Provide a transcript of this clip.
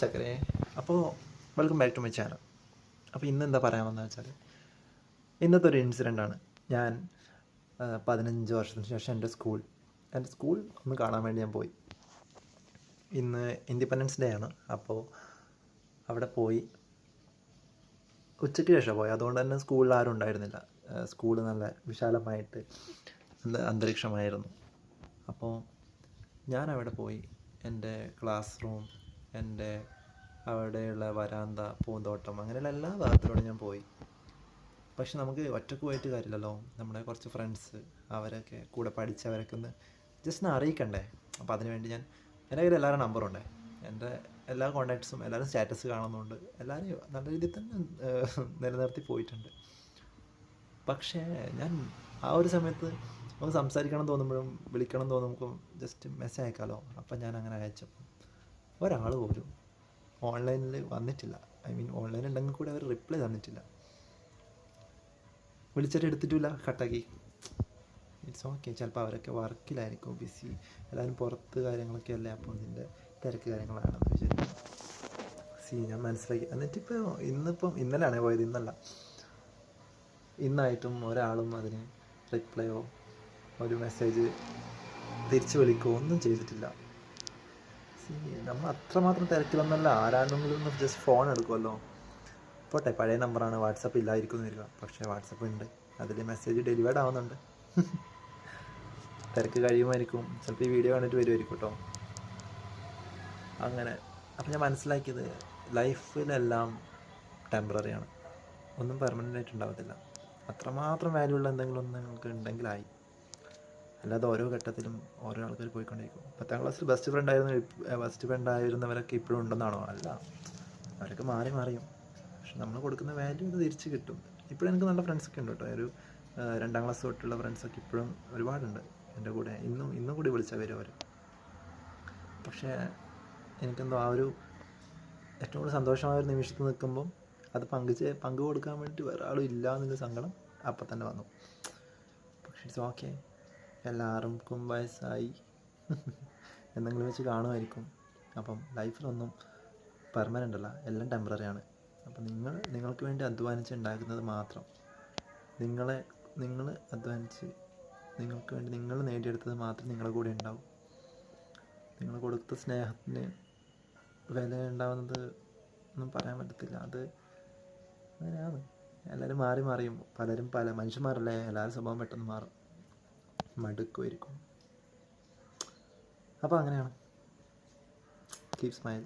ചക്കരെ. അപ്പോൾ welcome back to my channel. അപ്പോൾ ഇന്ന് എന്താ പറയാമെന്ന് വെച്ചാൽ, ഇന്നത്തെ ഒരു ഇൻസിഡൻ്റാണ്. ഞാൻ 15 വർഷത്തിന് ശേഷം എൻ്റെ സ്കൂൾ ഒന്ന് കാണാൻ വേണ്ടി ഞാൻ പോയി. ഇന്ന് ഇൻഡിപെൻഡൻസ് ഡേ ആണ്. അപ്പോൾ അവിടെ പോയി ഉച്ചയ്ക്ക് ശേഷം പോയി. അതുകൊണ്ട് തന്നെ സ്കൂളിൽ ആരും ഉണ്ടായിരുന്നില്ല. സ്കൂൾ നല്ല വിശാലമായിട്ട് അന്തരീക്ഷമായിരുന്നു. അപ്പോൾ ഞാൻ അവിടെ പോയി. എൻ്റെ ക്ലാസ് റൂം, എൻ്റെ അവിടെയുള്ള വരാന്ത, പൂന്തോട്ടം, അങ്ങനെയുള്ള എല്ലാ ഭാഗത്തിലൂടെ ഞാൻ പോയി. പക്ഷെ നമുക്ക് ഒറ്റയ്ക്ക് പോയിട്ട് കാര്യമില്ലല്ലോ. നമ്മുടെ കുറച്ച് ഫ്രണ്ട്സ്, അവരൊക്കെ കൂടെ പഠിച്ചവരൊക്കെ ഒന്ന് ജസ്റ്റ് അറിയിക്കണ്ടേ. അപ്പോൾ അതിനുവേണ്ടി എൻ്റെ കയ്യിൽ എല്ലാവരും നമ്പറുണ്ട്. എൻ്റെ എല്ലാ കോൺടാക്ട്സും, എല്ലാവരും സ്റ്റാറ്റസ് കാണുന്നുണ്ട്. എല്ലാവരും നല്ല രീതിയിൽ തന്നെ നിലനിർത്തി പോയിട്ടുണ്ട്. പക്ഷേ ഞാൻ ആ ഒരു സമയത്ത് നമുക്ക് സംസാരിക്കണം തോന്നുമ്പോഴും വിളിക്കണം തോന്നുമ്പോൾ ജസ്റ്റ് മെസ്സേജ് അയക്കാമല്ലോ. അപ്പം ഞാൻ അങ്ങനെ അയച്ചപ്പോൾ ഒരാൾ പോലും ഓൺലൈനിൽ വന്നിട്ടില്ല. ഓൺലൈൻ ഉണ്ടെങ്കിൽ കൂടെ അവർ റിപ്ലൈ തന്നിട്ടില്ല. വിളിച്ചിട്ട് എടുത്തിട്ടില്ല, കട്ടാക്കി. It's okay. ചിലപ്പോൾ അവരൊക്കെ വർക്കിലായിരിക്കും, ബിസി, എല്ലാവരും പുറത്ത് കാര്യങ്ങളൊക്കെ അല്ലേ. അപ്പോൾ ഇതിൻ്റെ തിരക്ക് കാര്യങ്ങളാണെന്ന് വിചാരിക്കും. ഞാൻ മനസ്സിലാക്കി. എന്നിട്ടിപ്പോൾ ഇന്നലെയാണ് പോയത്, ഇന്നായിട്ടും ഒരാളും അതിന് റിപ്ലൈയോ ഒരു മെസ്സേജ് തിരിച്ചു വിളിക്കുകയോ ഒന്നും ചെയ്തിട്ടില്ല. നമ്മൾ അത്രമാത്രം തിരക്കിലൊന്നല്ല. ആരാണെങ്കിലും ജസ്റ്റ് ഫോൺ എടുക്കുമല്ലോ. പോട്ടെ, പഴയ നമ്പറാണ്, വാട്സപ്പ് ഇല്ലായിരിക്കും എന്ന് വരിക. പക്ഷേ വാട്സപ്പ് ഉണ്ട്, അതിൽ മെസ്സേജ് ഡെലിവേർഡ് ആവുന്നുണ്ട്. തിരക്ക് കഴിയുമായിരിക്കും, ചിലപ്പോൾ ഈ വീഡിയോ കണ്ടിട്ട് വരുമായിരിക്കും കേട്ടോ. അങ്ങനെ അപ്പം ഞാൻ മനസ്സിലാക്കിയത്, ലൈഫിലെല്ലാം ടെമ്പററിയാണ്, ഒന്നും പെർമനൻ്റ് ആയിട്ട് ഉണ്ടാവത്തില്ല. അത്രമാത്രം വാല്യൂ ഉള്ള എന്തെങ്കിലും ഒന്ന് നിങ്ങൾക്ക് ഉണ്ടെങ്കിലായി. അല്ലാതെ ഓരോ ഘട്ടത്തിലും ഓരോ ആൾക്കാർ പോയിക്കൊണ്ടിരിക്കും. 10ാം ക്ലാസ്സിൽ ബെസ്റ്റ് ഫ്രണ്ട് ആയിരുന്നവരൊക്കെ ഇപ്പോഴും ഉണ്ടെന്നാണോ? അല്ല, അവരൊക്കെ മാറിയും. പക്ഷെ നമ്മൾ കൊടുക്കുന്ന വാല്യൂ ഇത് തിരിച്ച് കിട്ടും. ഇപ്പോഴും എനിക്ക് നല്ല ഫ്രണ്ട്സൊക്കെ ഉണ്ട് കേട്ടോ. ഒരു 2ാം ക്ലാസ് തൊട്ടുള്ള ഫ്രണ്ട്സൊക്കെ ഇപ്പോഴും ഒരുപാടുണ്ട് എൻ്റെ കൂടെ. ഇന്നും കൂടി വിളിച്ചാൽ വരും അവർ. പക്ഷേ എനിക്കെന്തോ ആ ഒരു ഏറ്റവും കൂടുതൽ സന്തോഷമായ ഒരു നിമിഷത്തിൽ നിൽക്കുമ്പം അത് പങ്കു കൊടുക്കാൻ വേണ്ടി വേറെ ആളും ഇല്ല എന്നുള്ള സങ്കടം അപ്പം തന്നെ വന്നു. പക്ഷേ ഇറ്റ്സ് ഓക്കെ. എല്ലാവർക്കും വയസ്സായി, എന്തെങ്കിലും വെച്ച് കാണുമായിരിക്കും. അപ്പം ലൈഫിലൊന്നും പെർമനൻ്റ് അല്ല, എല്ലാം ടെമ്പററിയാണ്. അപ്പം നിങ്ങൾക്ക് വേണ്ടി അധ്വാനിച്ച് ഉണ്ടാക്കുന്നത് മാത്രം, നിങ്ങൾ അധ്വാനിച്ച് നിങ്ങൾക്ക് വേണ്ടി നിങ്ങൾ നേടിയെടുത്തത് മാത്രം നിങ്ങളുടെ കൂടെ ഉണ്ടാവും. നിങ്ങൾ കൊടുത്ത സ്നേഹത്തിന് വില ഉണ്ടാവുന്നത് ഒന്നും പറയാൻ പറ്റത്തില്ല. അത് അങ്ങനെയാണ്. എല്ലാവരും മാറിയും പലരും പല മനുഷ്യന്മാരല്ലേ. എല്ലാവരും സ്വഭാവം പെട്ടെന്ന് മാറും, മടുക്കുമായിരിക്കും. അപ്പോൾ അങ്ങനെയാണ്. Keep smile.